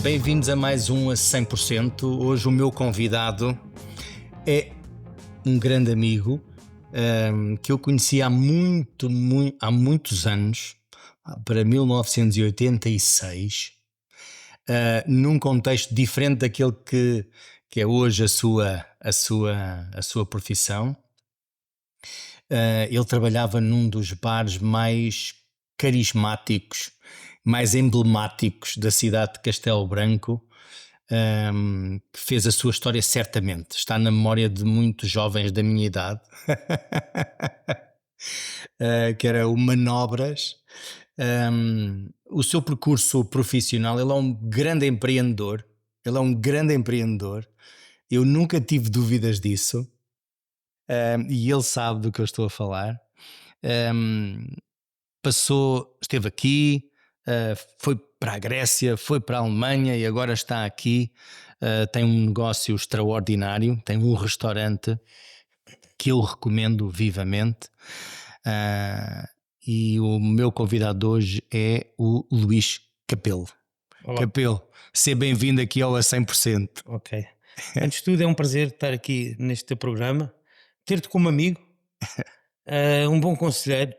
Bem-vindos a mais um a 100%. Hoje o meu convidado é um grande amigo que eu conheci há muitos anos, para 1986, num contexto diferente daquele que é hoje a sua profissão. Ele trabalhava num dos bares mais carismáticos, mais emblemáticos da cidade de Castelo Branco, que fez a sua história certamente. Está na memória de muitos jovens da minha idade, que era o Manobras. O seu percurso profissional, ele é um grande empreendedor. Eu nunca tive dúvidas disso. E ele sabe do que eu estou a falar. Esteve aqui, foi para a Grécia, foi para a Alemanha e agora está aqui. Tem um negócio extraordinário, tem um restaurante que eu recomendo vivamente. E o meu convidado hoje é o Luís Capelo. Olá. Capelo, seja bem-vindo aqui ao A 100%. Ok. Antes de tudo, é um prazer estar aqui neste teu programa, ter-te como amigo, um bom conselheiro.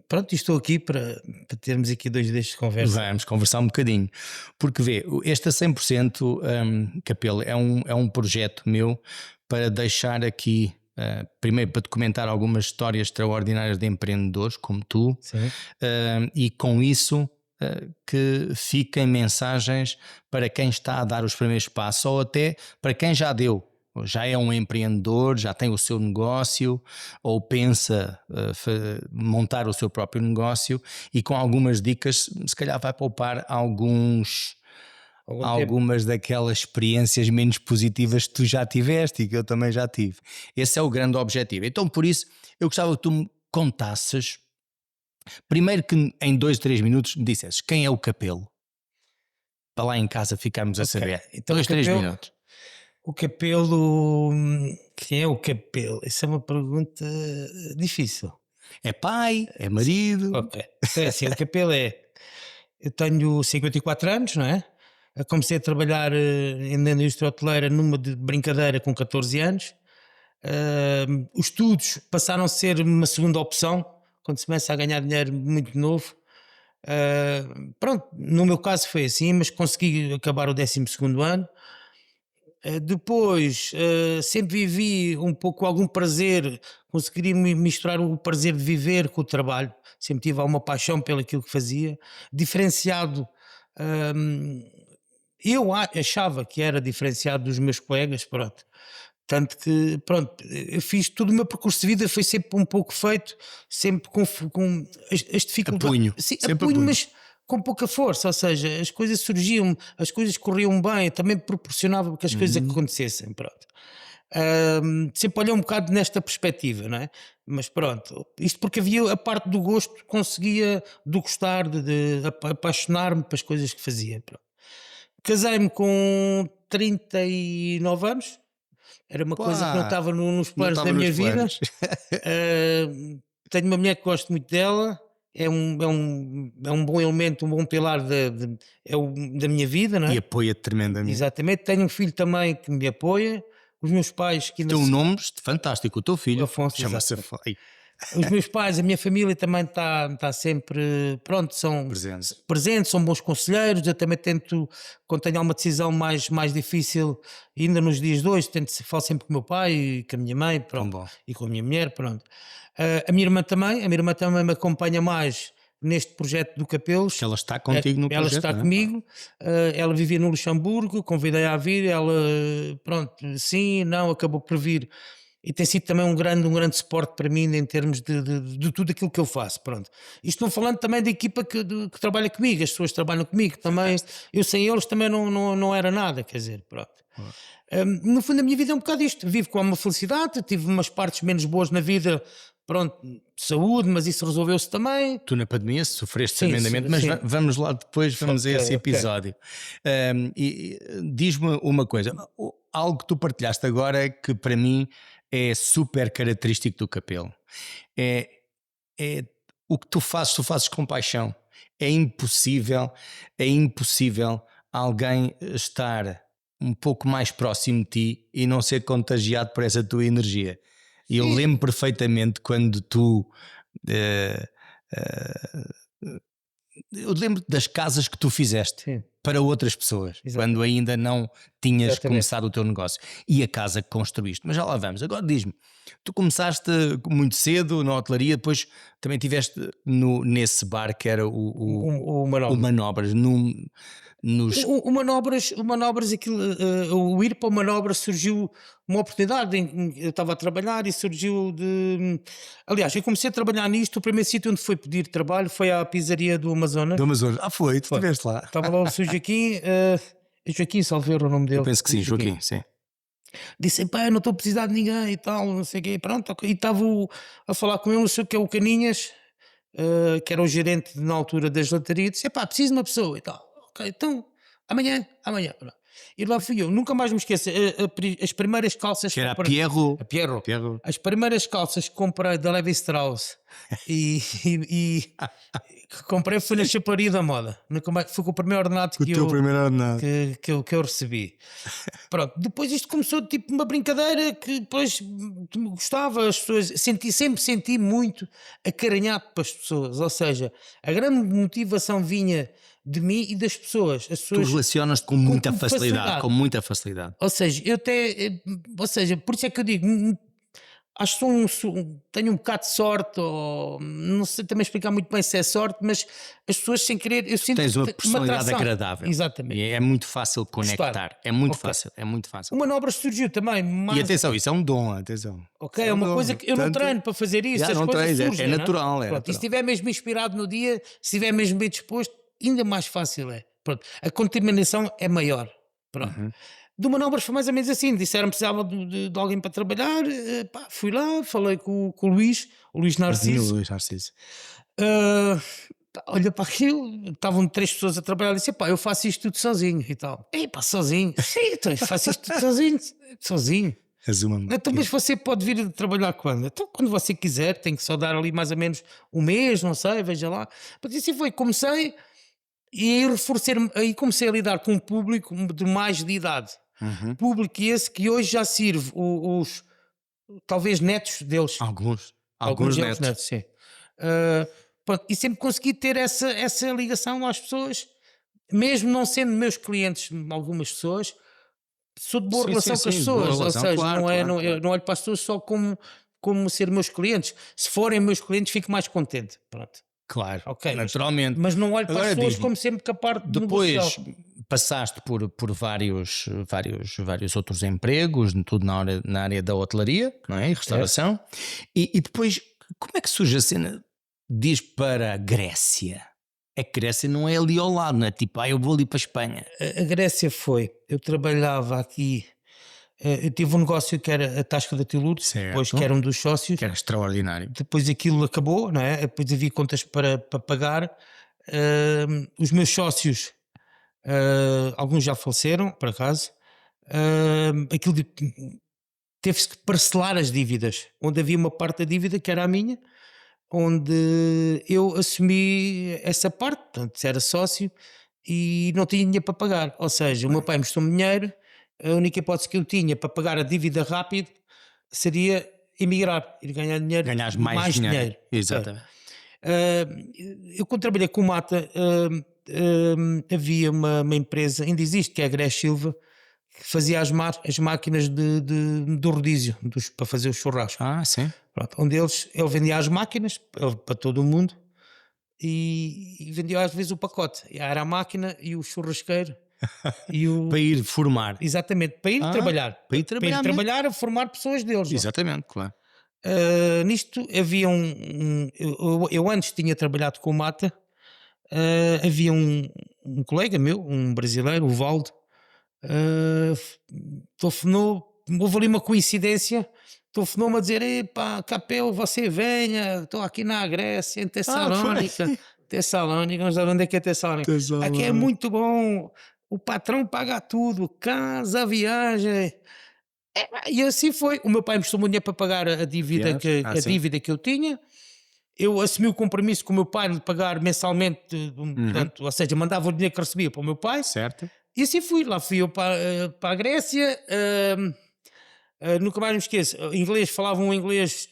Pronto, e estou aqui para termos aqui 2 dias de conversa. Vamos conversar um bocadinho, porque vê, este A 100%, Capelo, é um projeto meu para deixar aqui, primeiro para documentar algumas histórias extraordinárias de empreendedores como tu. Sim. E com isso que fiquem mensagens para quem está a dar os primeiros passos ou até para quem já deu. Já é um empreendedor, já tem o seu negócio ou pensa montar o seu próprio negócio, e com algumas dicas se calhar vai poupar algumas daquelas experiências menos positivas que tu já tiveste e que eu também já tive. Esse é o grande objetivo. Então por isso eu gostava que tu me contasses, primeiro que em 2, 3 minutos me dissesses quem é o Capelo, para lá em casa ficarmos a saber. Então, 2, 3 minutos. O Capelo, quem é o Capelo? Essa é uma pergunta difícil. É pai, é marido. Ok. Então é assim, o Capelo eu tenho 54 anos, não é? Eu comecei a trabalhar na indústria hoteleira numa de brincadeira com 14 anos. Os estudos passaram a ser uma segunda opção quando se começa a ganhar dinheiro muito novo. Pronto, no meu caso foi assim, mas consegui acabar o 12º ano. Depois sempre vivi um pouco algum prazer, consegui misturar o prazer de viver com o trabalho, sempre tive alguma paixão pelo aquilo que fazia, diferenciado. Eu achava que era diferenciado dos meus colegas, pronto. Tanto que, pronto, eu fiz todo o meu percurso de vida, foi sempre um pouco feito, sempre com as dificuldades. Apunho, Sim, sempre apunho, apunho. mas com pouca força, ou seja, as coisas surgiam, as coisas corriam bem, também proporcionava que as coisas acontecessem, pronto. Sempre olhei um bocado nesta perspectiva, não é? Mas pronto, isto porque havia a parte do gosto, conseguia do gostar, de apaixonar-me pelas coisas que fazia, pronto. Casei-me com 39 anos, era uma coisa que não Pá, estava nos não planos estava da minha nos vida. planos. Tenho uma mulher que gosto muito dela, é um bom elemento, um bom pilar da minha vida, não é? E apoia-te tremendamente. Exatamente. Tenho um filho também que me apoia, os meus pais que ainda Tem um nome fantástico, o teu filho Afonso, chama-se exatamente. Os meus pais, a minha família também está sempre, pronto, são presentes, são bons conselheiros. Eu também tento, quando tenho alguma decisão mais difícil, ainda nos dias de hoje, falo sempre com o meu pai e com a minha mãe, pronto, e com a minha mulher, pronto. A minha irmã também me acompanha mais neste projeto do Capelos. Ela está contigo no projeto, ela está não é? comigo, ela vivia no Luxemburgo, convidei-a a vir, ela, pronto, sim, não, acabou por vir. E tem sido também um grande suporte para mim em termos de tudo aquilo que eu faço, pronto. Isto não falando também da equipa que trabalha comigo, as pessoas que trabalham comigo também, eu sem eles também não era nada, quer dizer, pronto. No fundo a minha vida é um bocado isto, vivo com uma felicidade, tive umas partes menos boas na vida, pronto, de saúde, mas isso resolveu-se também. Tu na pandemia sofreste Sim, tremendamente, mas sim. vamos lá depois, vamos a esse Ok. episódio. E diz-me uma coisa, algo que tu partilhaste agora que para mim é super característico do Capelo, é o que tu fazes com paixão. É impossível, é impossível alguém estar um pouco mais próximo de ti e não ser contagiado por essa tua energia. E eu Sim, lembro perfeitamente quando tu. eh, eh, eu lembro das casas que tu fizeste sim, para outras pessoas, quando exatamente, ainda não tinhas exatamente. começado o teu negócio, e a casa que construíste. Mas já lá vamos. Agora diz-me, tu começaste muito cedo na hotelaria, depois também tiveste nesse bar que era O o Manobras. Manobras, nos. O Manobras, aquilo, o ir para o Manobras surgiu uma oportunidade. Eu estava a trabalhar e surgiu de. Aliás, eu comecei a trabalhar nisto. O primeiro sítio onde fui pedir trabalho foi à pizzaria do Amazonas. Do Amazonas. Ah, foi, tu Foi. estiveste lá. Estava lá o Sr. Joaquim, Joaquim Salveiro, o nome Eu dele. penso que O sim, Joaquim. Joaquim, sim. Disse: pá, eu não estou a precisar de ninguém e tal, não sei o quê. Pronto, ok. E estava a falar com ele, não sei o que é o Caninhas, que era o gerente na altura da gelataria. Disse: pá, preciso de uma pessoa e tal. Ok, então amanhã. Pronto. E lá fui eu, nunca mais me esqueço. As primeiras calças Que que era a comprei, Pierro. a Pierro, Pierro. as primeiras calças que comprei da Levi Strauss que comprei foi na Chaparia da Moda. Nunca mais, foi com o primeiro ordenado Com o teu primeiro ordenado. que eu recebi. Pronto, depois isto começou tipo uma brincadeira que depois gostava, as pessoas sempre senti muito acarinhado pelas pessoas, ou seja, a grande motivação vinha de mim e das pessoas, as Tu pessoas relacionas-te com muita facilidade, com muita facilidade. ou seja, ou seja, por isso é que eu digo, acho que tenho um bocado de sorte, ou não sei também explicar muito bem se é sorte, mas as pessoas sem querer, eu sinto Tens uma uma personalidade atração. agradável. E Exatamente. é muito fácil Gostar. conectar. É muito Ok. fácil, é muito fácil. O Manobras surgiu também, E mas atenção, isso é um dom, atenção. ok, Isso é é um uma dom. coisa que eu não Portanto, treino para fazer isso, já as não coisas tens, surgem, é não é? natural, é Pronto, e se natural. estiver mesmo inspirado no dia, se estiver mesmo bem disposto, ainda mais fácil é. Pronto, a contaminação é maior. Pronto. Uhum. Do Manobras foi mais ou menos assim, disseram que precisava de alguém para trabalhar, pá, fui lá, falei com o Luís Narciso, Luís Narciso. ah, pá, olha para aquilo, estavam 3 pessoas a trabalhar, disse, pá, eu faço isto tudo sozinho e tal. Ei pá, sozinho? Sim, então eu faço isto tudo sozinho. És uma Então, máquina. mas você pode vir trabalhar quando? Então, quando você quiser, tem que só dar ali mais ou menos um mês, não sei, veja lá. Mas assim foi, comecei e aí aí comecei a lidar com um público de mais de idade. Uhum. Público esse que hoje já sirve talvez netos deles, alguns Alguns deles netos. netos, sim. Ah, pronto, e sempre consegui ter essa ligação às pessoas, mesmo não sendo meus clientes, algumas pessoas, sou de boa Sim, sim, relação com as sim, boa pessoas, ou relação, seja, claro, não é, claro, não, claro. eu não olho para as pessoas só como ser meus clientes. Se forem meus clientes, fico mais contente. Pronto, Claro, ok, naturalmente. mas não olho para as Agora pessoas diz-me, como sempre que a parte negocial. depois passaste por vários outros empregos, tudo na área da hotelaria, não é? E Certo? restauração. E depois, como é que surge a cena? Diz para a Grécia. É que Grécia não é ali ao lado, não é? Tipo, eu vou ali para a Espanha. A Grécia foi, eu trabalhava aqui, eu tive um negócio que era a Tasca da Tilurdes, depois que Certo. era um dos sócios, Que era extraordinário. depois aquilo acabou, não é? Depois havia contas para pagar. Os meus sócios, alguns já faleceram, por acaso. Aquilo teve-se que parcelar as dívidas, onde havia uma parte da dívida que era a minha, onde eu assumi essa parte, portanto, era sócio e não tinha dinheiro para pagar. Ou seja, o meu pai emprestou-me dinheiro, a única hipótese que eu tinha para pagar a dívida rápido seria emigrar, ir ganhar dinheiro, Ganhas mais mais dinheiro. dinheiro. Ok. Exatamente. Ah, eu quando trabalhei com o Mata, havia uma empresa, ainda existe, que é a Grés Silva, que fazia as máquinas do rodízio, para fazer os churrascos. Ah, sim. Pronto, onde ele vendia as máquinas para todo o mundo e vendia às vezes o pacote. Era a máquina e o churrasqueiro e Para ir formar. exatamente, para ir Ah, trabalhar. para ir Para ir trabalhar mesmo. trabalhar a formar pessoas deles lá. Exatamente, claro. Nisto havia eu antes tinha trabalhado com o Mata, havia um colega meu, um brasileiro, o Valdo, telefonou, houve ali uma coincidência, telefonou-me a dizer: epá, Capel, você venha, estou aqui na Grécia, em Ah, foi. Tessalónica, vamos ver onde é que é Tessalónica. Aqui é Tessalónica. muito bom, o patrão paga tudo, casa, viagem. E assim foi. O meu pai emprestou-me dinheiro para pagar a dívida Yes. Ah, a sim. dívida que eu tinha. eu assumi o compromisso com o meu pai de pagar mensalmente, Uhum. portanto, ou seja, mandava o dinheiro que recebia para o meu pai, Certo? e assim fui. Lá fui eu para a Grécia, nunca mais me esqueço. Inglês, falava um inglês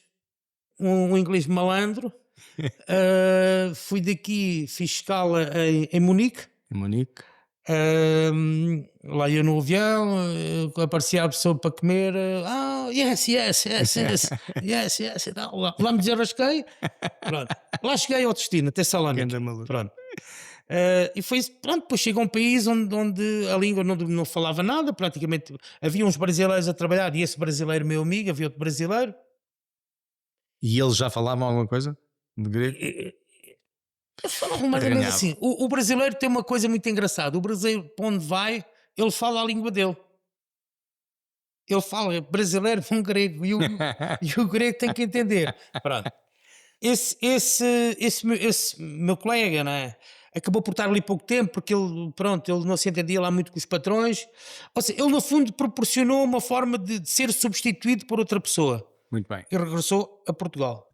malandro. Fui daqui, fiz escala em Munique. Em Munique. Lá ia no avião, aparecia a pessoa para comer. Yes, yes. E tal. Lá me desenrasquei. Pronto. Lá cheguei ao destino, até Salónica. Ganda maluco. Pronto. E foi isso. Pronto, depois chega a um país onde a língua não falava nada, praticamente. Havia uns brasileiros a trabalhar, e esse brasileiro, meu amigo, havia outro brasileiro. E eles já falavam alguma coisa de grego? Eles falam mais ou menos Arranhava. assim. O brasileiro tem uma coisa muito engraçada. O brasileiro, para onde vai, ele fala a língua dele. Ele fala brasileiro com grego e o grego tem que entender. Pronto. Esse meu colega, não é? Acabou por estar ali pouco tempo porque ele não se entendia lá muito com os patrões. Ou seja, ele no fundo proporcionou uma forma de ser substituído por outra pessoa Muito bem. e regressou a Portugal.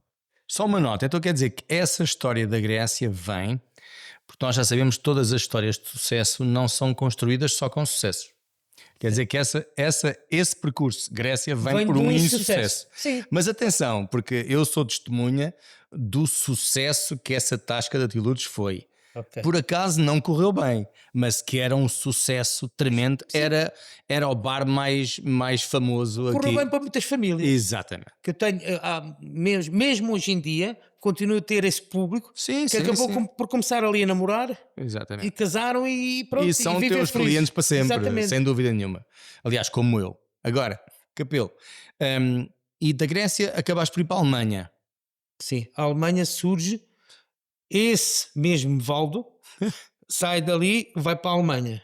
Só uma nota, então quer dizer que essa história da Grécia vem, porque nós já sabemos que todas as histórias de sucesso não são construídas só com sucessos. Quer dizer que esse percurso Grécia vem por de um insucesso. insucesso. Sim. Mas atenção, porque eu sou testemunha do sucesso que essa tasca de Atilurdes foi. Ok. Por acaso não correu bem, mas que era um sucesso tremendo. Era o bar mais famoso Correu aqui. bem para muitas famílias. Exatamente. Que eu tenho, mesmo hoje em dia, continuo a ter esse público Sim, que sim, acabou sim. por começar ali a namorar e Exatamente. casaram e pronto. E são viver teus felizes. clientes para sempre, Exatamente. sem dúvida nenhuma. Aliás, como eu. Agora, Capelo, e da Grécia acabaste por ir para a Alemanha. Sim, a Alemanha surge, esse mesmo Valdo sai dali, vai para a Alemanha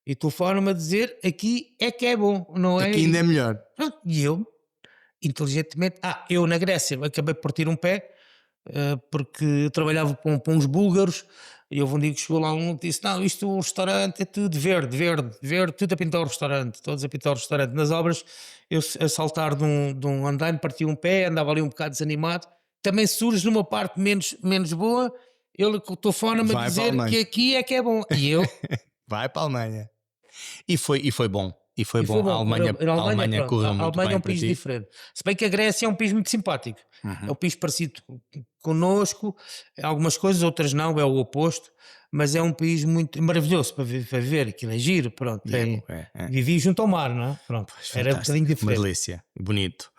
e telefona-me a dizer aqui é que é bom, não é? Aqui ainda é melhor. Pronto, e eu, inteligentemente, eu na Grécia acabei por partir um pé, porque eu trabalhava para uns búlgaros e houve um dia que chegou lá um e disse: Não, isto o restaurante é tudo verde, tudo a pintar o restaurante, todos a pintar o restaurante. Nas obras, eu a saltar de um andaime, parti um pé, andava ali um bocado desanimado. Também surge numa parte menos boa, ele telefona-me a Vai para a dizer Alemanha. que aqui é que é bom. E eu. Vai para a Alemanha. E foi bom. E foi E bom. foi bom. A Alemanha pronto, correu a muito Alemanha bem é um para país ti. diferente. Se bem que a Grécia é um país muito simpático. É um país parecido connosco, algumas coisas, outras não, é o oposto, mas é um país muito maravilhoso para viver, aquilo é giro, pronto. Vivi junto ao mar, não é? Pronto, era um bocadinho Uma diferente. delícia. Bonito.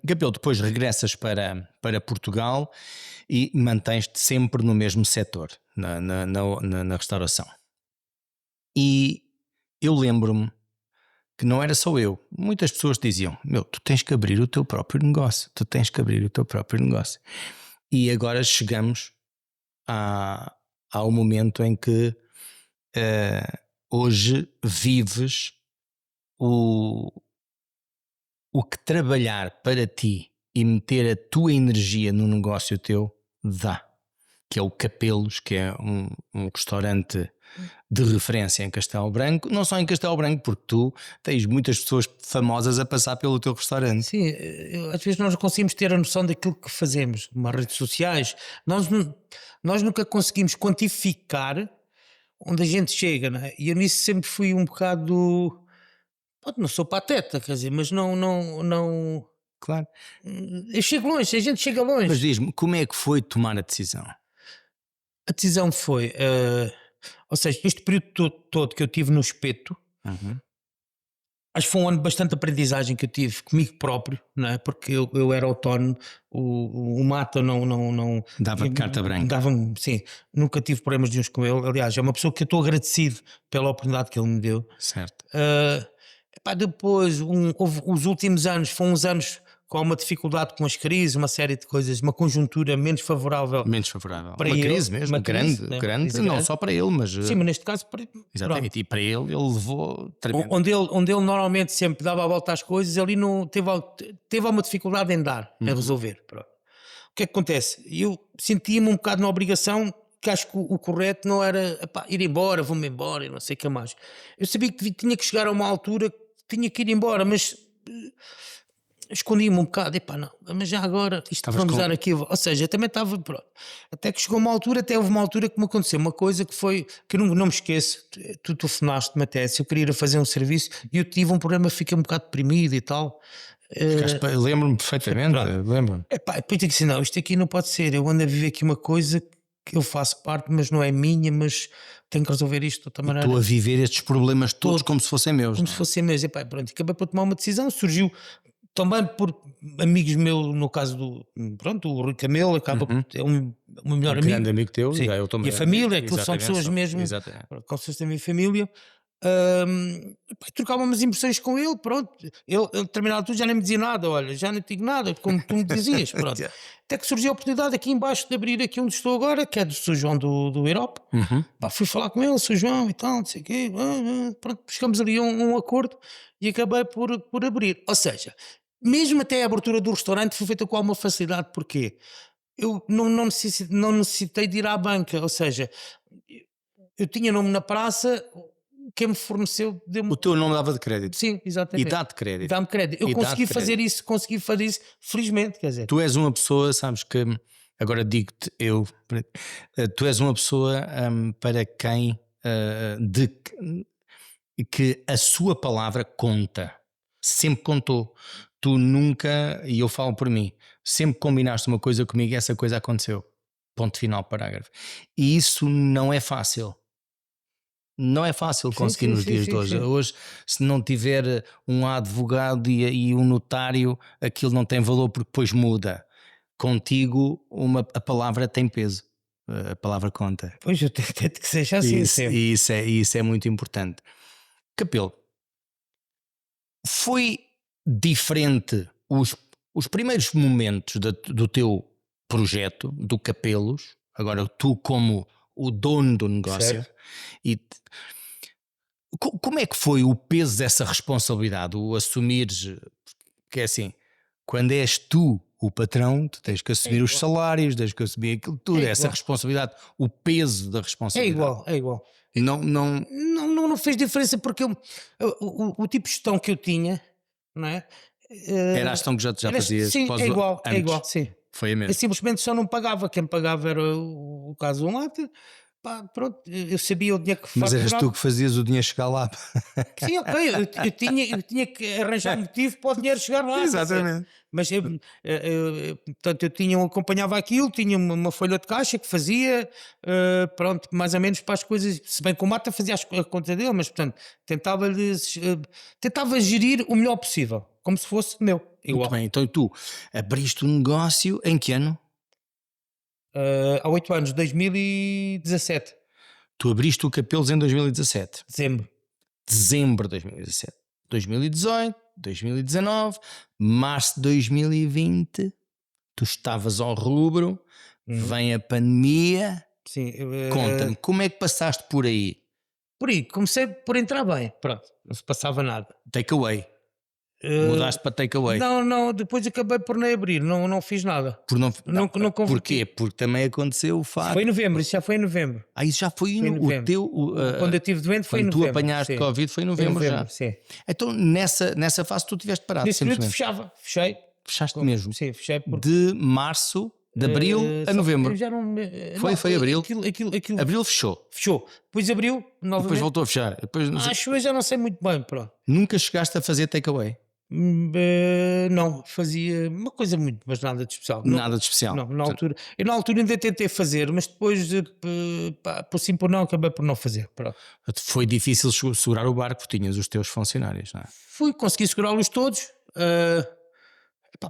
Capelo, depois regressas para Portugal e mantens-te sempre no mesmo setor, na restauração. E eu lembro-me que não era só eu. Muitas pessoas diziam: tu tens que abrir o teu próprio negócio. E agora chegamos ao momento em que hoje vives o que trabalhar para ti e meter a tua energia no negócio teu dá. Que é o Capelos, que é um restaurante de referência em Castelo Branco, não só em Castelo Branco, porque tu tens muitas pessoas famosas a passar pelo teu restaurante. Sim, às vezes nós não conseguimos ter a noção daquilo que fazemos nas redes sociais. Nós nunca conseguimos quantificar onde a gente chega, não é? E eu nisso sempre fui um bocado. Não sou pateta, quer dizer, mas não. Claro. Eu chego longe, a gente chega longe. Mas diz-me, como é que foi tomar a decisão? A decisão foi, ou seja, este período todo que eu tive no espeto, acho que foi um ano de bastante aprendizagem que eu tive comigo próprio, não é? Porque eu era autónomo, o Mata não Dava carta branca. Dava-me, sim, nunca tive problemas nenhums com ele. Aliás, é uma pessoa que eu estou agradecido pela oportunidade que ele me deu. Certo. Depois, houve os últimos anos, foram uns anos com uma dificuldade com as crises, uma série de coisas, uma conjuntura menos favorável. Para uma ele, crise mesmo, uma crise, grande, né? grande, Crise não grande. só para ele, mas Sim, mas neste caso, exatamente, pronto. e para ele levou tremendo. Onde ele normalmente sempre dava a volta às coisas, ali não teve uma dificuldade em dar, em resolver. Pronto. O que é que acontece? Eu sentia-me um bocado na obrigação, que acho que o correto não era ir embora, vou-me embora e não sei o que mais. Eu sabia que tinha que chegar a uma altura que tinha que ir embora, mas escondi-me um bocado, epá, não, mas já agora, isto Estavas vamos com- dar aqui, ou seja, também estava, pronto. Até que chegou uma altura, até houve uma altura que me aconteceu uma coisa que foi, que eu não me esqueço, tu telefonaste-me até, se eu queria ir a fazer um serviço, e eu tive um problema, fiquei um bocado deprimido e tal. Eu lembro-me perfeitamente, Pronto. lembro-me. Epá, depois digo assim, não, isto aqui não pode ser, eu ando a viver aqui uma coisa que eu faço parte, mas não é minha, mas tenho que resolver isto de outra maneira. Estou a viver estes problemas todos como se fossem meus. Como não se é? fosse mesmo. Epá, pronto, acabei por tomar uma decisão, surgiu também por amigos meus, no caso do, pronto, o Rui Camelo, acaba por ter o meu melhor Um amigo. grande amigo teu, Sim. já eu também. E a família, aquilo são Exatamente, pessoas mesmo, Exatamente. como se fosse da minha família. Epá, trocava umas impressões com ele, pronto. Ele determinado altura já nem me dizia nada, olha, já não te digo nada, como tu me dizias, pronto. Até que surgiu a oportunidade aqui embaixo de abrir aqui onde estou agora, que é do Sr. João do Europa. Pá, fui falar com ele, Sr. João e tal, não sei o quê, pronto, chegamos ali a um acordo e acabei por abrir. Ou seja, mesmo até a abertura do restaurante foi feita com alguma facilidade, porque eu não necessitei de ir à banca, ou seja, eu tinha nome na praça, quem me forneceu deu-me. O teu nome dava de crédito. Sim, E exatamente. dá-te crédito. Dá-me crédito. Eu E consegui dá-te fazer isso, felizmente, quer dizer. Tu és uma pessoa, sabes que, agora digo-te eu, tu és uma pessoa para quem que a sua palavra conta. Sempre contou. Tu nunca, e eu falo por mim, sempre combinaste uma coisa comigo e essa coisa aconteceu. Ponto final, parágrafo. E isso não é fácil. Não é fácil conseguir sim, nos sim, dias sim, de hoje. sim. Hoje, se não tiver um advogado e um notário, aquilo não tem valor porque depois muda. Contigo, a palavra tem peso. A palavra conta. Pois eu tento que seja assim sempre. Isso é muito importante. Capelo, foi diferente os primeiros momentos do teu projeto, do Capelos, agora tu como o dono do negócio, Certo. e como é que foi o peso dessa responsabilidade, o assumires, que é assim, quando és tu o patrão, tu tens que assumir os salários, tens que assumir aquilo tudo, É essa igual. responsabilidade, o peso da É responsabilidade. igual, é igual. Não, não, Não fez diferença porque o tipo de gestão que eu tinha, não é? era a gestão que já fazias Sim, pós é igual, antes. sim. Foi a Eu mesma. simplesmente só não pagava, quem me pagava era o caso Mate, pá, pronto, eu sabia o dinheiro que Mas eras tu faturava. que fazias o dinheiro chegar lá. Sim, ok, eu tinha que arranjar um motivo para o dinheiro chegar lá, quer dizer, Exatamente. mas portanto, acompanhava aquilo, tinha uma folha de caixa que fazia, pronto, mais ou menos para as coisas, se bem que o Mata fazia a conta dele, mas portanto, tentava gerir o melhor possível, como se fosse meu, Muito igual. bem, então tu abriste um negócio em que ano? Há 8 anos, 2017, Tu abriste o Capelos em 2017. dezembro. Dezembro de 2017. 2018, 2019, março de 2020, tu estavas ao rubro, vem a pandemia. Sim, Conta-me, como é que passaste por aí? por aí, comecei por entrar bem, pronto, não se passava nada. Takeaway. Mudaste para takeaway. Não, depois acabei por nem abrir, não fiz nada. Por não, Não converti. porquê? Porque também aconteceu o facto. Foi em novembro, isso já foi em novembro. Isso já foi, Foi em o novembro. teu. Quando eu estive doente foi em Quando tu novembro. apanhaste sim. Covid foi em Foi em novembro, já. sim. Então nessa fase tu tiveste parado. Nesse período Simplesmente. fechei. Fechaste mesmo. Sim, fechei porque. De março, de abril a novembro. Eu já não, Foi abril. Aquilo Abril fechou. fechou. Depois abriu, novamente. Depois voltou a fechar. Depois, Acho eu já não sei muito bem, pronto. nunca chegaste a fazer takeaway. Não, fazia uma coisa muito, mas nada de especial. Nada de especial. Não, na altura ainda tentei fazer, mas depois, por sim por não, acabei por não fazer. Pronto. Foi difícil segurar o barco porque tinhas os teus funcionários, não é? Consegui segurá-los todos.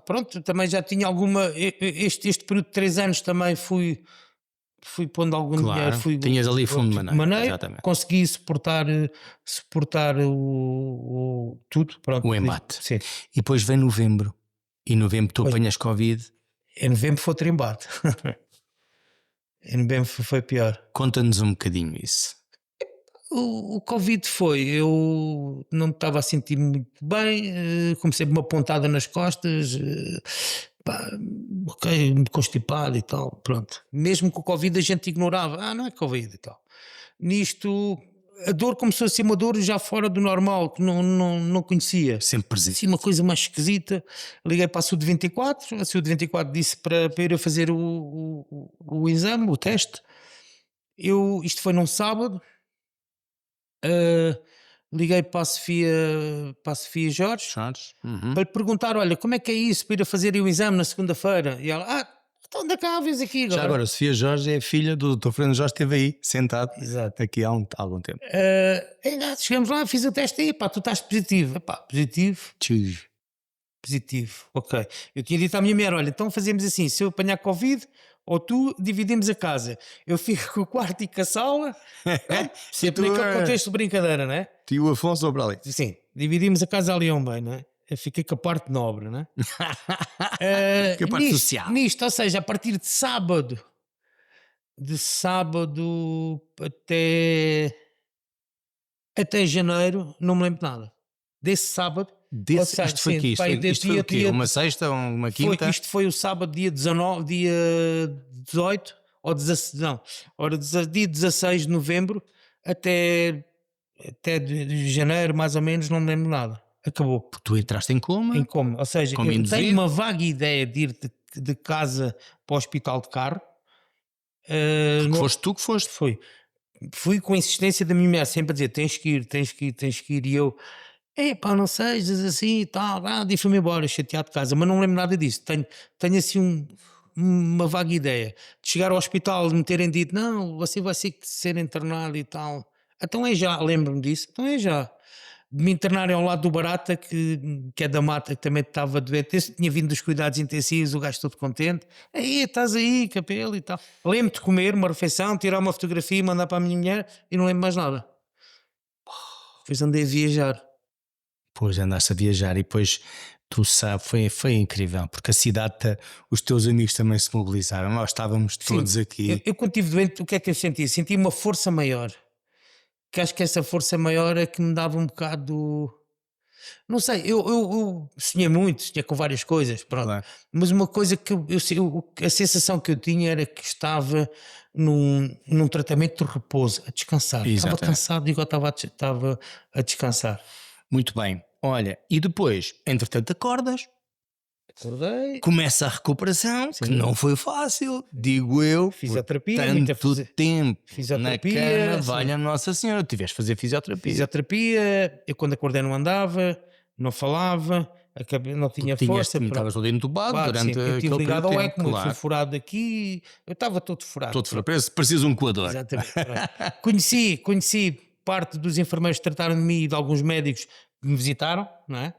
Pronto, também já tinha alguma. Este período de 3 anos também fui pondo algum Claro, dinheiro. tinhas ali fundo de maneira. Exatamente. Consegui suportar tudo. Pronto, O embate. Sim. E depois vem novembro. E em novembro tu apanhas Covid. Em novembro foi outro embate. Em novembro foi pior. Conta-nos um bocadinho isso. O Covid eu não me estava a sentir muito bem, comecei por uma pontada nas costas, constipado e tal, pronto. Mesmo com o Covid a gente ignorava, não é Covid e tal. Nisto, a dor começou a ser uma dor já fora do normal, que não conhecia. Sempre presente. Assim, uma coisa mais esquisita. Liguei para a Saúde 24, a Saúde 24 disse para ir a fazer o exame, o teste. Isto foi num sábado. Liguei para a Sofia Jorge Charles? Uhum. para lhe perguntar: olha, como é que é isso para ir a fazer o exame na segunda-feira? E ela, então anda cá, vês aqui agora. Já agora, a Sofia Jorge é filha do Dr. Fernando Jorge, esteve aí, sentado, Exato. aqui há algum tempo. Chegamos lá, fiz o teste aí, pá, tu estás positivo. Epá, positivo, ok. Eu tinha dito à minha mulher: olha, então fazemos assim, se eu apanhar Covid ou tu, dividimos a casa. Eu fico com o quarto e com a sala, sempre naquele contexto de brincadeira, não é? Tio Afonso ou para ali? Sim, dividimos a casa ali a um bem, não é? Eu fiquei com a parte nobre, não é? Que a parte social. Nisto, ou seja, a partir de sábado até janeiro, não me lembro de nada. Desse sábado. Ou seja, Isto foi sim, aqui, isto foi o quê? Uma sexta ou uma quinta? Isto foi o sábado, dia 19, dia 18, ou 16, não, dia 16 de novembro, até de janeiro, mais ou menos, não me lembro nada. Acabou. Tu entraste em coma? Em coma. Ou seja, Como eu induzido? tenho uma vaga ideia de ir de casa para o hospital de carro. Foste tu que foste? Fui com a insistência da minha mulher, sempre a dizer: tens que ir. E eu, pá, não sejas assim e tal. E fui-me embora, chateado de casa, mas não lembro nada disso. Tenho assim uma vaga ideia de chegar ao hospital e me terem dito: não, você vai ser internado e tal. Então é já, lembro-me disso. Então é já. De me internarem ao lado do Barata, que é da Mata, que também estava doente. Esse tinha vindo dos cuidados intensivos, o gajo todo contente. Aí, estás aí, capelo e tal. Lembro-me de comer uma refeição, tirar uma fotografia, mandar para a minha mulher e não lembro mais nada. Depois andei a viajar. Pois andaste a viajar e depois tu sabes, foi incrível, porque a cidade, os teus amigos também se mobilizaram, nós estávamos todos aqui. Eu quando estive doente, o que é que eu senti? Senti uma força maior. Que acho que essa força maior é que me dava um bocado. Não sei, eu sonhei com várias coisas, pronto. Claro. Mas uma coisa que a sensação que eu tinha era que estava num tratamento de repouso, a descansar. Exatamente. Estava cansado, igual estava a descansar. Muito bem, olha, e depois, entretanto acordas, Acordei, começa a recuperação, que não foi fácil, digo eu, Fisioterapia, por muita tanto tempo na fisioterapia, cama, sim. valha Nossa Senhora, tiveste de fazer fisioterapia. Fisioterapia, eu quando acordei não andava, não falava, não tinha força. Estavas todo entubado durante sim, eu estive aquele ligado período ao de tempo, ECMO, claro. fui furado aqui, eu estava todo furado. Todo furado, parecias um coador. Exatamente. Conheci parte dos enfermeiros que trataram de mim e de alguns médicos que me visitaram, não é?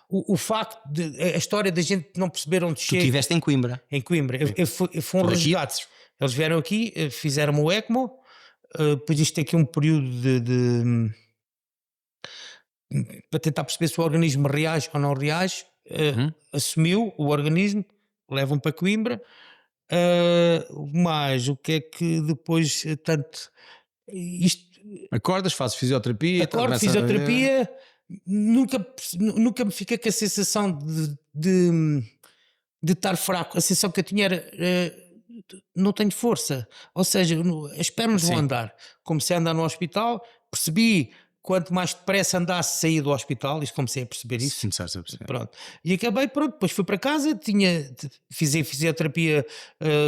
O facto de a história da gente não perceber onde Tu chega. estiveste em Coimbra. Em Coimbra, foi um resgate. Eles vieram aqui, fizeram-me o ECMO, depois isto tem aqui um período para tentar perceber se o organismo reage ou não reage. Assumiu o organismo, levam para Coimbra. Mas o que é que depois tanto isto Acordas, fazes fisioterapia, acordo, fisioterapia, nunca me fiquei com a sensação de estar fraco. A sensação que eu tinha era não tenho força, ou seja, as pernas vão andar. Comecei a andar no hospital, percebi quanto mais depressa andasse sair do hospital, isto comecei a perceber isso. Começaste a perceber. Pronto. E acabei, pronto, depois fui para casa, fiz fisioterapia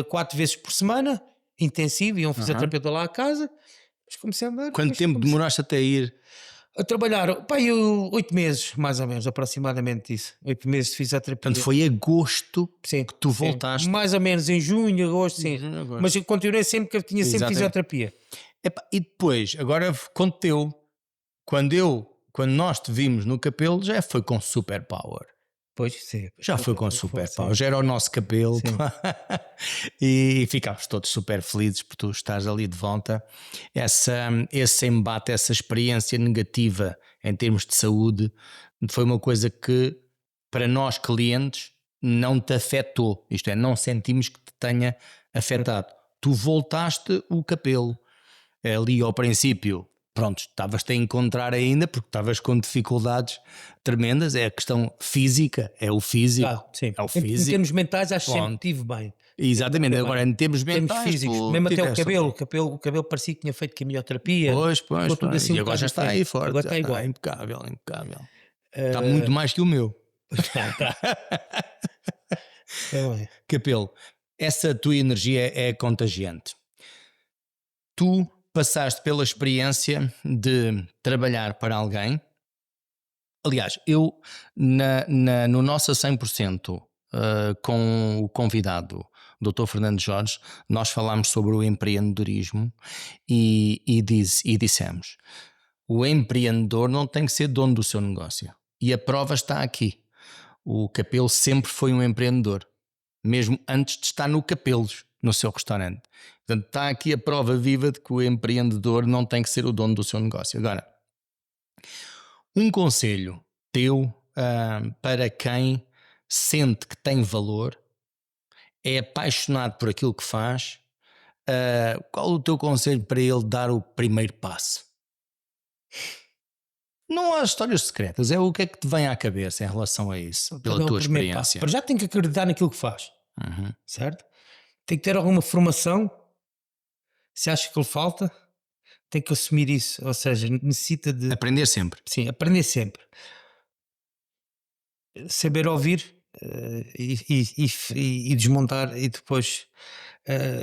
4 vezes por semana, intensivo, ia um fisioterapeuta lá a casa, depois comecei a andar. Quanto tempo demoraste até ir? A trabalhar, 8 meses, mais ou menos, aproximadamente isso. 8 meses de fisioterapia. Portanto, foi agosto Sim, que tu voltaste. Mais ou menos em junho, agosto, sim. Mas eu continuei sempre, que eu tinha sempre fisioterapia. E depois, agora conto-teu, quando nós te vimos no Capelo, já foi com super power. Pois, sim. Já foi com super power, já era o nosso Capelo. E ficámos todos super felizes por tu estares ali de volta. Esse embate, essa experiência negativa em termos de saúde, foi uma coisa que, para nós clientes, não te afetou. Isto é, não sentimos que te tenha afetado. Tu voltaste o Capelo. Ali ao princípio pronto, estavas-te a encontrar ainda porque estavas com dificuldades tremendas. É a questão física, é o físico, Sim. é o Em físico. termos mentais, acho que sempre Pronto. estive bem. Exatamente, Sempre agora bem. em termos Em termos mentais, físicos, tu mesmo até o tiveste cabelo, ok. o cabelo parecia que tinha feito quimioterapia, Pois, ficou tudo assim e um agora bocado já está aí diferente. Agora forte, já está está igual. impecável, impecável. Está muito Eh, mais que o meu. tá. Está bem. Capelo, essa tua energia é contagiante. Tu passaste pela experiência de trabalhar para alguém. Aliás, eu no nosso a 100%, com o convidado, Dr. Fernando Jorge, nós falámos sobre o empreendedorismo e dissemos: o empreendedor não tem que ser dono do seu negócio. E a prova está aqui. O Capelo sempre foi um empreendedor, mesmo antes de estar no Capelos, no seu restaurante. Portanto, está aqui a prova viva de que o empreendedor não tem que ser o dono do seu negócio. Agora, um conselho teu, para quem sente que tem valor, é apaixonado por aquilo que faz, qual o teu conselho para ele dar o primeiro passo? Não há histórias secretas, é o que é que te vem à cabeça em relação a isso, Para pela dar o tua primeiro passo. experiência. Para já tem que acreditar naquilo que faz, Uhum. certo? Tem que ter alguma formação. Se acha que lhe falta, tem que assumir isso. Ou seja, necessita de, Aprender sempre. sim, aprender sempre. Saber ouvir e desmontar e depois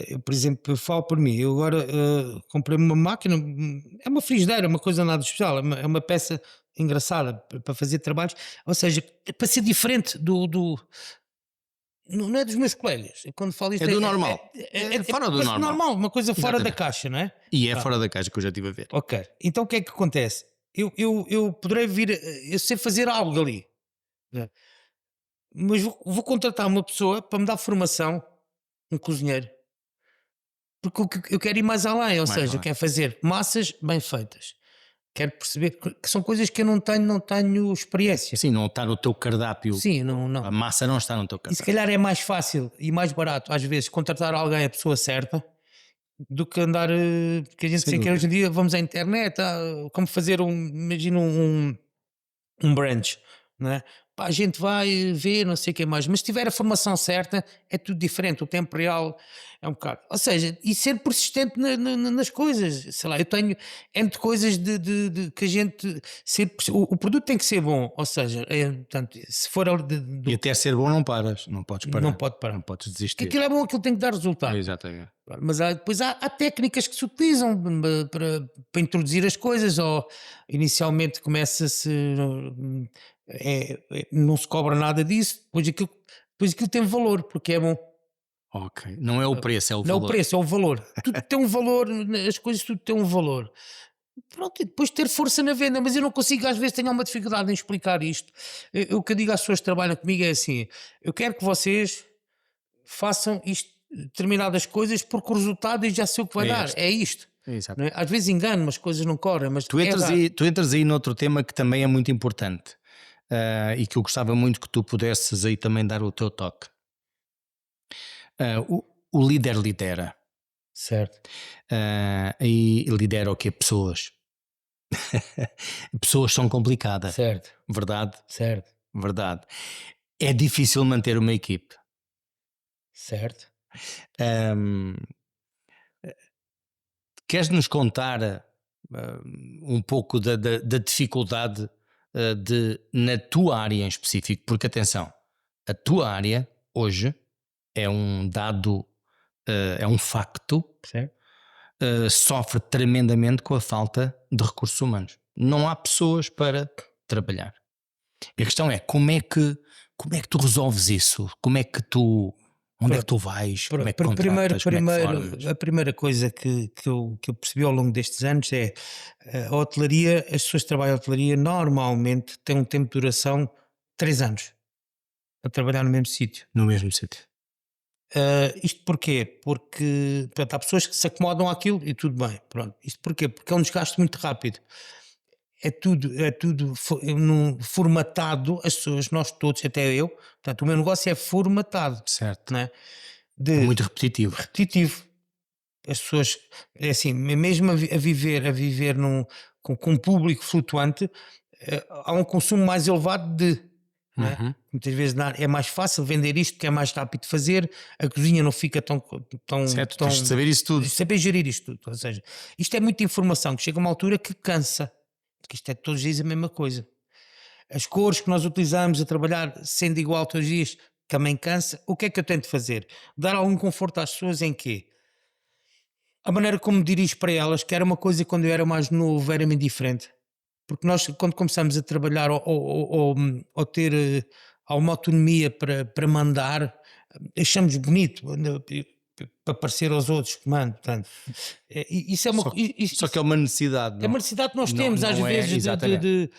eu, por exemplo, eu falo por mim, eu agora comprei uma máquina, é uma frigideira, uma coisa nada especial, é uma peça engraçada para fazer trabalhos, ou seja, para ser diferente não é dos meus colegas. Eu quando falo É isto do normal. É fora do normal. normal, uma coisa fora da Exatamente. caixa, não é? E é Pronto. fora da caixa que eu já estive a ver. Ok, então o que é que acontece? Eu poderei vir, eu sei fazer algo ali, né? Mas vou contratar uma pessoa para me dar formação, um cozinheiro, porque eu quero ir mais além, ou Mais seja, eu além. quero fazer massas bem feitas, quero perceber que são coisas que eu não tenho experiência. Sim, não está no teu cardápio. Sim, A não. massa não está no teu E se cardápio. calhar é mais fácil e mais barato, às vezes, contratar alguém, a pessoa certa, do que andar. Porque a gente Sem sei que hoje dúvida. em dia vamos à internet, como fazer imagina um brunch, não é? Pá, a gente vai ver, não sei o que mais, mas se tiver a formação certa, é tudo diferente. O tempo real é um bocado. Ou seja, e ser persistente nas coisas. Sei lá, eu tenho entre coisas de que a gente. O produto tem que ser bom, ou seja, portanto, se for E até ser bom não paras, não podes parar. não pode parar. Não podes Porque desistir. aquilo é bom, aquilo tem que dar resultado. Exatamente. Mas depois há técnicas que se utilizam para introduzir as coisas, ou inicialmente começa-se, não se cobra nada disso, depois aquilo tem valor, porque é bom. Ok. Não é o preço, é o Não é o valor. preço, é o valor. Tudo tem um valor, as coisas tudo tem um valor. Pronto, e depois ter força na venda, mas eu não consigo, às vezes tenho uma dificuldade em explicar isto. O que eu digo às pessoas que trabalham comigo é assim: eu quero que vocês façam isto, determinadas coisas, porque o resultado eu já sei o que vai É dar, este. é isto. Exato. Não é? Às vezes engano, as coisas não correm, mas Tu é entras, dar. tu entras aí noutro tema que também é muito importante, e que eu gostava muito que tu pudesses aí também dar o teu toque. O líder lidera. Certo, E lidera o quê? Pessoas. Pessoas são complicadas. certo, Verdade? certo, Verdade. É difícil manter uma equipe. certo. Ahm, Queres-nos contar um pouco da dificuldade na tua área em específico? Porque atenção, a tua área hoje é um dado, é um facto, Certo. sofre tremendamente com a falta de recursos humanos. Não há pessoas para trabalhar. E a questão é como é que tu resolves isso? Onde é que tu vais? Como é que contratas? Como é que formas? A primeira coisa que eu percebi ao longo destes anos é a hotelaria, as pessoas que trabalham em hotelaria normalmente têm um tempo de duração 3 anos a trabalhar no mesmo sítio. No mesmo sítio. Isto porquê? Porque portanto, há pessoas que se acomodam àquilo e tudo bem. Pronto. Isto porquê? Porque é um desgaste muito rápido. É tudo formatado, as pessoas, nós todos, até eu. Portanto, o meu negócio é formatado, Certo. não é? É De muito repetitivo. repetitivo. as pessoas, é assim, mesmo a viver com um público flutuante, há um consumo mais elevado de, né? Uhum. Muitas vezes é mais fácil vender isto, que é mais rápido de fazer, a cozinha não fica Certo, tens de saber isso tudo. saber gerir isto tudo. Ou seja, isto é muita informação que chega a uma altura que cansa, porque isto é todos os dias a mesma coisa. As cores que nós utilizamos a trabalhar, sendo igual todos os dias, também cansa. O que é que eu tento fazer? Dar algum conforto às pessoas em quê? A maneira como me dirijo para elas, que era uma coisa que quando eu era mais novo era-me indiferente. Porque nós, quando começamos a trabalhar ou ter alguma autonomia para mandar, achamos bonito para parecer aos outros que mando. Portanto, isso é uma, Só, isso só que é uma necessidade, é não? uma necessidade que nós Não, temos às não é, vezes exatamente.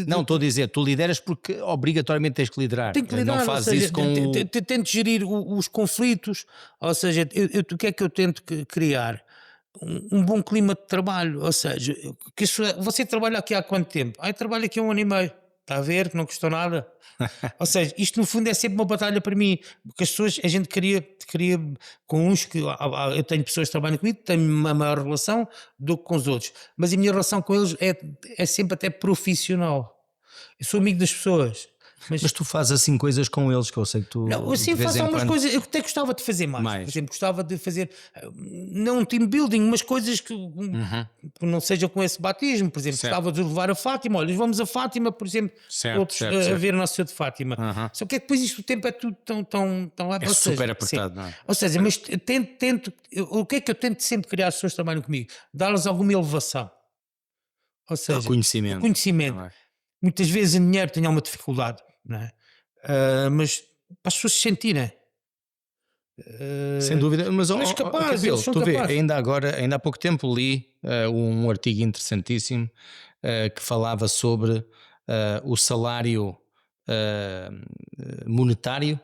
Não, de estou a dizer, tu lideras porque obrigatoriamente tens que liderar. tem que Não lidar, ou fazes seja, isso com o... tento gerir os conflitos, ou seja, o que é que eu tento criar? Um bom clima de trabalho, ou seja, você trabalha aqui há quanto tempo? Eu trabalho aqui há 1 ano e meio, está a ver que não custou nada. Ou seja, isto no fundo é sempre uma batalha para mim, porque as pessoas, a gente queria com uns que eu tenho pessoas que trabalham comigo, tenho uma maior relação do que com os outros, mas a minha relação com eles é sempre até profissional. Eu sou amigo das pessoas, Mas tu fazes assim coisas com eles que eu sei que não, tu assim de vez faço em algumas quando coisas, eu até gostava de fazer mais. Por mais. exemplo, gostava de fazer, não um team building, mas coisas Uhum. que não seja com esse batismo. Por exemplo, Certo, gostava de levar a Fátima. Olha, vamos a Fátima, por exemplo, certo, todos certo, a certo. ver Nossa Senhora de Fátima. Uhum. Só que depois isto o tempo é tudo tão lá. É Ou super seja, sim. apertado, não é? Ou seja, mas o que é que eu tento sempre criar as pessoas que trabalham comigo? Dar-lhes alguma elevação. Ou seja, o Reconhecimento. conhecimento. Não é? Muitas vezes em dinheiro tenho alguma dificuldade, não é? Mas para as pessoas se sentirem. Sem dúvida, mas Eles capazes, eles Capelo, são tu vê, capazes. ainda agora, ainda há pouco tempo li um artigo interessantíssimo que falava sobre o salário eh, monetário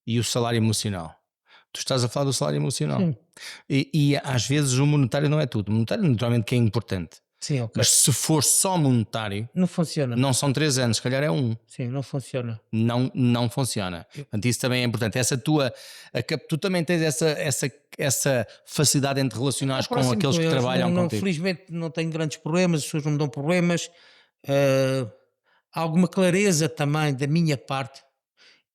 e o salário emocional. Tu estás a falar do salário emocional. Sim, E às vezes o monetário não é tudo. O monetário, naturalmente, que é importante. sim, ok. Mas se for só monetário, Não funciona. não são 3 anos, se calhar é um. Sim, não funciona. Não funciona. Eu- Portanto, isso também é importante. Tu também tens essa facilidade entre relacionares com Próximo aqueles com que eles, trabalham contigo. felizmente não tenho grandes problemas, as pessoas não me dão problemas. Eh, Há alguma clareza também da minha parte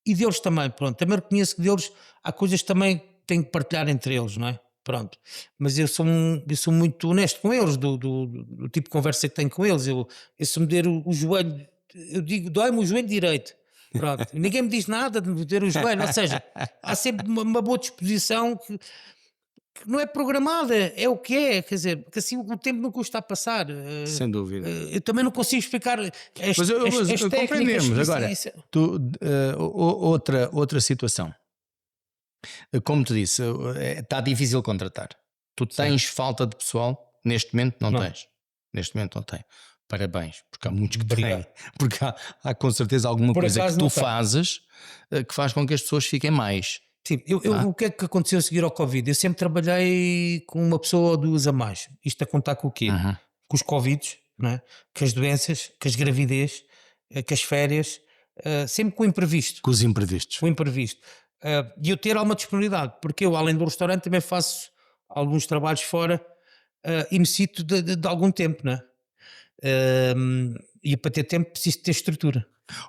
e deles também. Pronto, também reconheço que deles há coisas que também tenho que partilhar entre eles, não é? Pronto, mas eu sou muito honesto com eles, do tipo de conversa que tenho com eles. Eu se me der o joelho, eu digo, dói-me o joelho direito. Pronto, ninguém me diz nada de me der o joelho, ou seja, há sempre uma boa disposição que não é programada, é o que é, quer dizer, porque assim o tempo não custa a passar. Sem dúvida. Eu também não consigo explicar as técnicas. Compreendemos. Agora, outra situação. Como te disse, está difícil contratar. Tu Sim. tens falta de pessoal? Neste momento não Não. tens. Neste momento não tem. Parabéns, porque há muitos que Obrigado. têm. Porque há com certeza alguma Por coisa que acaso tu não tem. fazes que faz com que as pessoas fiquem mais. Sim, Ah. o que é que aconteceu a seguir ao Covid? Eu sempre trabalhei com uma pessoa ou duas a mais. Isto a contar com o quê? Uhum. Com os Covids, não é? Com as doenças, com as gravidez, com as férias, sempre com o imprevisto. Com os imprevistos. O imprevisto. E eu ter alguma disponibilidade, porque eu, além do restaurante, também faço alguns trabalhos fora e necessito de algum tempo, não é? E para ter tempo preciso ter estrutura.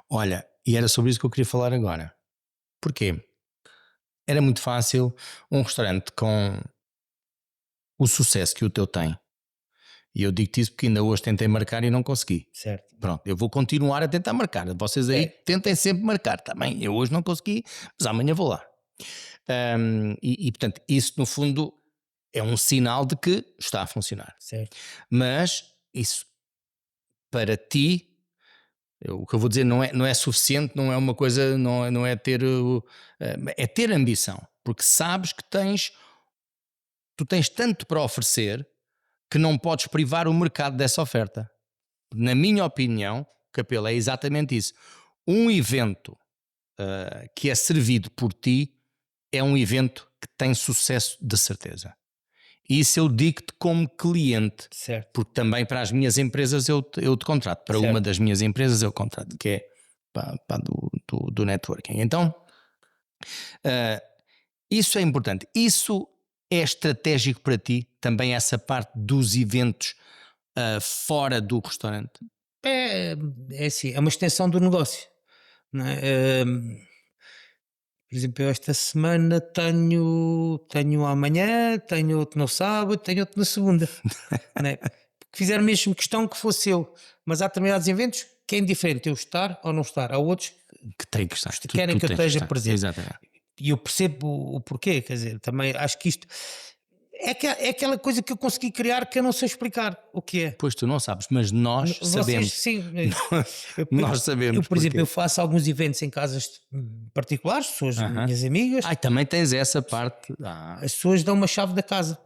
Olha, e era sobre isso que eu queria falar agora. Porquê? Era muito fácil um restaurante com o sucesso que o teu tem. E eu digo-te isso porque ainda hoje tentei marcar e não consegui. Certo. Pronto, eu vou continuar a tentar marcar. Vocês aí tentem sempre marcar também. Eu hoje não consegui, mas amanhã vou lá. Portanto, isso no fundo é um sinal de que está a funcionar. Certo. Mas isso para ti, o que eu vou dizer não é suficiente, não é uma coisa, não é ter. É ter ambição, porque sabes que tu tens tanto para oferecer que não podes privar o mercado dessa oferta. Na minha opinião, Capelo, é exatamente isso. Um evento que é servido por ti é um evento que tem sucesso de certeza. Isso eu digo-te como cliente, Certo. porque também para as minhas empresas eu te contrato. Para Certo. uma das minhas empresas eu contrato, que é do networking. Então, isso é importante. Isso é estratégico para ti também essa parte dos eventos fora do restaurante? É, é assim, é uma extensão do negócio, não é? Por exemplo, eu esta semana tenho amanhã, tenho outro no sábado, tenho outro na segunda, né? Porque fizeram mesmo questão que fosse eu, mas há determinados eventos que é indiferente eu estar ou não estar. Há outros Que tem que estar. que querem que eu tens que esteja estar. presente. Exatamente. E eu percebo o porquê, quer dizer, também acho que isto é aquela coisa que eu consegui criar que eu não sei explicar o que é. Pois tu não sabes, mas nós Vocês, sabemos. sim. Nós sabemos Eu, por exemplo, porquê. eu faço alguns eventos em casas particulares, pessoas, Aham. minhas amigas, Ai, também tens essa parte. as pessoas dão uma chave da casa,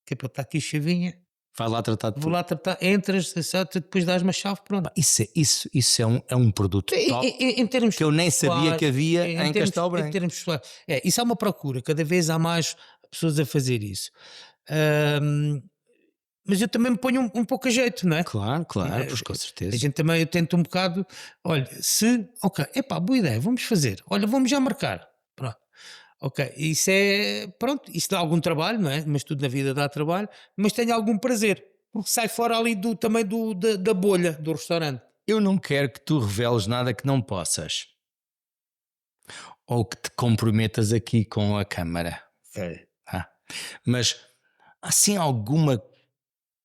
que é para estar aqui a chavinha, Faz lá tratar de vou tudo. lá tratar, entras, depois dás uma chave, pronto. Isso é um produto top Em termos que eu nem sabia pessoais, que havia em termos, Castelo em Branco. termos pessoais, isso é uma procura, cada vez há mais pessoas a fazer isso. Ahm, mas eu também me ponho um pouco a jeito, não é? Claro, É, pois com a certeza. gente também, eu tento um bocado, olha, ok, epá, boa ideia, vamos fazer, olha, vamos já marcar, pronto, ok, isso é, pronto, isso dá algum trabalho, não é? Mas tudo na vida dá trabalho, mas tenho algum prazer, porque sai fora ali também da bolha do restaurante. Eu não quero que tu reveles nada que não possas. Ou que te comprometas aqui com a câmara. É. Ah. Mas assim alguma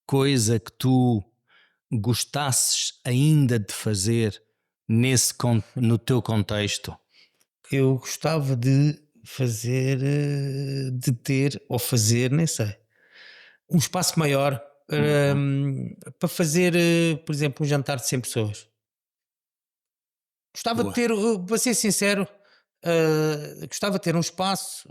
coisa que tu gostasses ainda de fazer no teu contexto? Eu gostava de fazer, de ter, ou fazer, nem sei, um espaço maior Uhum. para fazer, por exemplo, um jantar de 100 pessoas. Gostava de Boa. ter, para ser sincero, gostava de ter um espaço,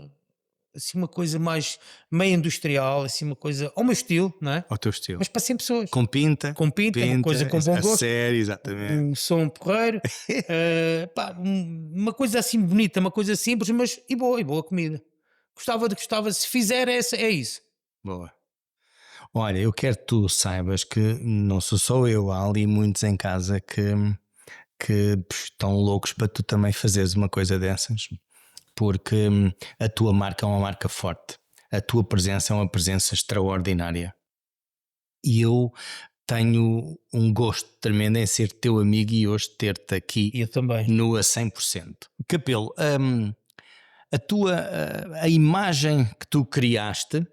assim uma coisa mais meio industrial, assim uma coisa ao meu estilo, não é? Ao teu estilo. Mas para 100 pessoas. Com pinta. Com pinta, uma coisa com bom a gosto, sério, exatamente. um som porreiro, pá, uma coisa assim bonita, uma coisa simples, mas e boa comida. Gostava, se fizer essa, é isso. Boa. Olha, eu quero que tu saibas que não sou só eu, há ali muitos em casa que estão loucos para tu também fazeres uma coisa dessas, porque a tua marca é uma marca forte, a tua presença é uma presença extraordinária e eu tenho um gosto tremendo em ser teu amigo e hoje ter-te aqui E eu também. no a 100%. Capelo, a imagem que tu criaste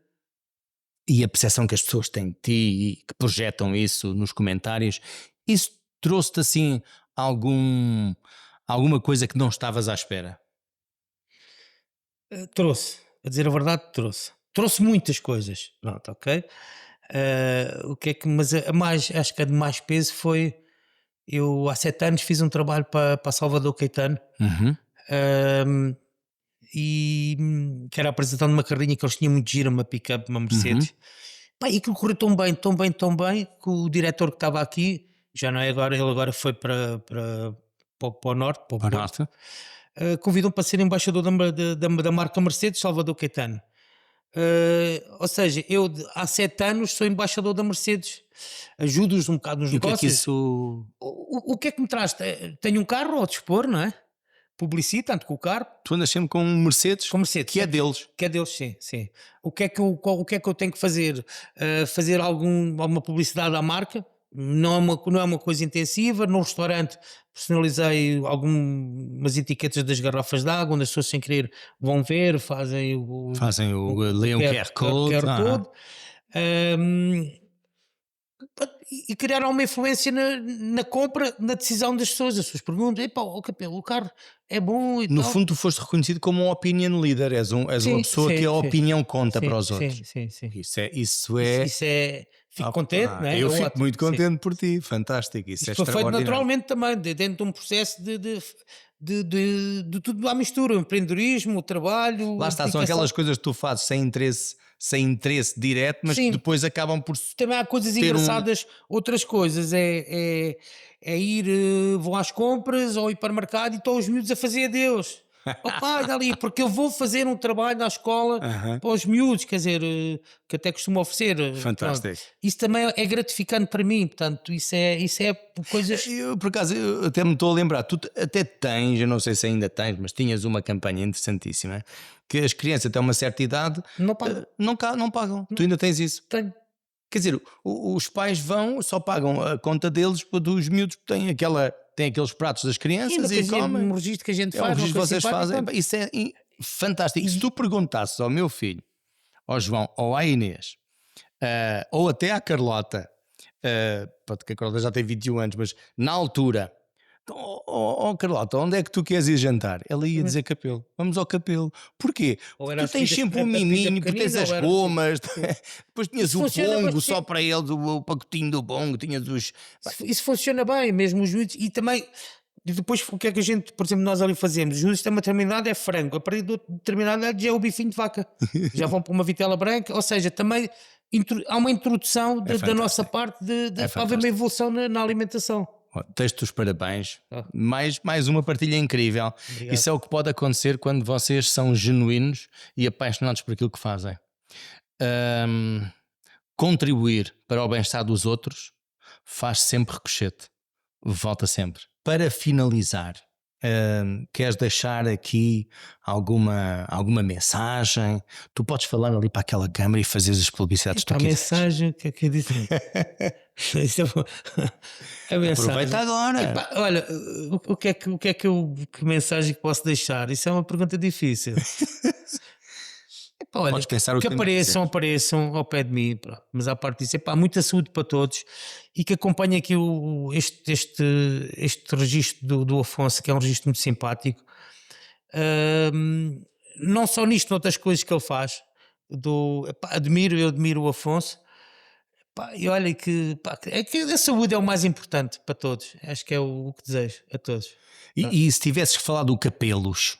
e a percepção que as pessoas têm de ti e que projetam isso nos comentários, isso trouxe-te assim alguma coisa que não estavas à espera? Trouxe, a dizer a verdade, trouxe. Trouxe muitas coisas. Pronto, ok? O que é que, mas a mais, acho que a de mais peso foi. Eu há 7 anos fiz um trabalho para Salvador Caetano, Uhum. ahm, que era a apresentação de uma carrinha que eles tinham muito gira, uma pick-up, uma Mercedes. Pá, e aquilo correu tão bem, que o diretor que estava aqui, já não é agora, ele agora foi para o norte, para o Porto, Barato. convidou-me para ser embaixador da marca Mercedes, Salvador Caetano. Ou seja, eu há 7 anos sou embaixador da Mercedes, ajudo-os um bocado nos E o que é que negócios. isso. O que é que me traz? Tenho um carro ao dispor, não é? Publicito, tanto com o carro, Tu andas sempre com um Mercedes, com Mercedes, que é deles. que é deles, sim, sim. O que é que eu tenho que fazer? Fazer alguma publicidade à marca? Não é uma coisa intensiva. No restaurante personalizei algumas etiquetas das garrafas de água, onde as pessoas sem querer vão ver, fazem Fazem leem o QR Code. QR Code. E criaram uma influência na compra, na decisão das pessoas. As pessoas perguntam: "Epá, ó Capelo, o carro é bom e No tal." fundo, tu foste reconhecido como um opinion leader, és uma Sim, pessoa que sim, a sim. opinião conta para Sim, os sim, outros. sim, sim. Isso Isso, é. isso é. Fico contente, não é? Eu É fico ótimo, muito sim. contente por ti, fantástico. Isso é Isto foi feito extraordinário. naturalmente também, dentro de um processo de tudo à mistura: o empreendedorismo, o trabalho. Lá a está, são dedicação. aquelas coisas que tu fazes sem interesse direto, mas que Sim. depois acabam por. Também há coisas ter engraçadas, outras coisas é ir, vão às compras ou ir para o mercado e estão os miúdos a fazer adeus. Opa, olha ali, porque eu vou fazer um trabalho na escola Aham. para os miúdos, quer dizer, que até costumo oferecer. Pronto. Fantástico. Isso também é gratificante para mim, portanto, isso é coisas. Eu, por acaso, eu até me estou a lembrar, tu até tens, eu não sei se ainda tens, mas tinhas uma campanha interessantíssima que as crianças até uma certa idade Não pago. não pagam. Tu ainda tens isso. Tenho. Quer dizer, os pais vão, só pagam a conta deles dos miúdos que têm aqueles pratos das E crianças e comem. um registro que a gente É um faz, uma registro que coisa vocês simpática, fazem. pronto. Isso é fantástico. E se tu perguntasses ao meu filho, ao João ou à Inês, ou até à Carlota, pronto, que a Carlota já tem 21 anos, mas na altura, Carlota, onde é que tu queres ir jantar? Ela ia dizer Capelo. Vamos ao Capelo. Porquê? Ou Porque era tu tens as sempre um fritas miminho, porque tens pequeninas, as ou era gomas, depois tinhas Isso o funciona bongo bastante. só para eles, o pacotinho do bongo, tinhas os. Isso funciona bem, mesmo os miúdos. E também, e depois o que é que a gente, por exemplo, nós ali fazemos? Os miúdos têm uma determinada idade é frango, a partir de outra determinada idade já é o bifinho de vaca. Já vão para uma vitela branca, ou seja, também há uma introdução da nossa fantástico. parte É para haver uma evolução na alimentação. Deste os parabéns. Ah. Mais uma partilha incrível. Obrigado. Isso é o que pode acontecer quando vocês são genuínos e apaixonados por aquilo que fazem. Contribuir para o bem-estar dos outros faz sempre ricochete. Volta sempre. Para finalizar, queres deixar aqui alguma mensagem? Tu podes falar ali para aquela câmara e fazer as publicidades que tu A quiseres. mensagem, o que é que eu disse? Isso é a mensagem. Aproveita agora. Epá, olha, que mensagem que posso deixar? Isso é uma pergunta difícil. Epá, olha, Podes pensar o que que apareçam ao pé de mim, pronto. Mas à parte disso, epá, muita saúde para todos e que acompanhem aqui este registro do Afonso, que é um registro muito simpático. Não só nisto, noutras coisas que ele faz. Epá, eu admiro o Afonso. Pá, e olha que a saúde é o mais importante para todos. Acho que é o que desejo a todos. E se tivesses que falar do Capelos?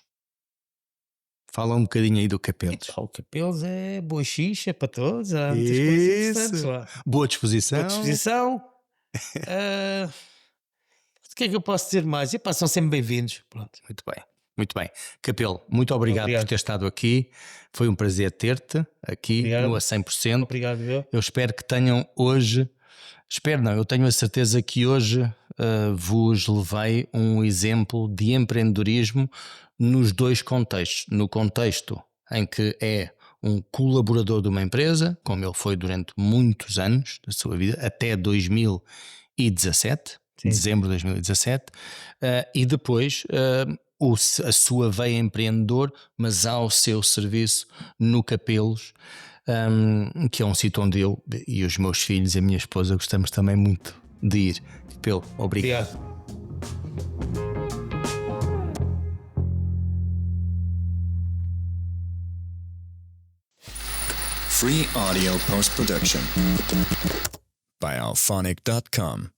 Fala um bocadinho aí do Capelos. O Capelos é boa xixa para todos. Há muitas coisas interessantes lá. Boa disposição. Boa disposição. O que é que eu posso dizer mais? Epá, são sempre bem-vindos. Pronto. Muito bem. Muito bem. Capelo, muito obrigado por ter estado aqui. Foi um prazer ter-te aqui no A 100%. Obrigado, eu espero que tenham hoje, eu tenho a certeza que hoje vos levei um exemplo de empreendedorismo nos dois contextos. No contexto em que é um colaborador de uma empresa, como ele foi durante muitos anos da sua vida, até 2017, dezembro de 2017, e depois a sua veia empreendedor, mas ao seu serviço no Capelos, que é um sítio onde eu e os meus filhos e a minha esposa gostamos também muito de ir. Capelo, obrigado. Free audio post-production by alphonic.com.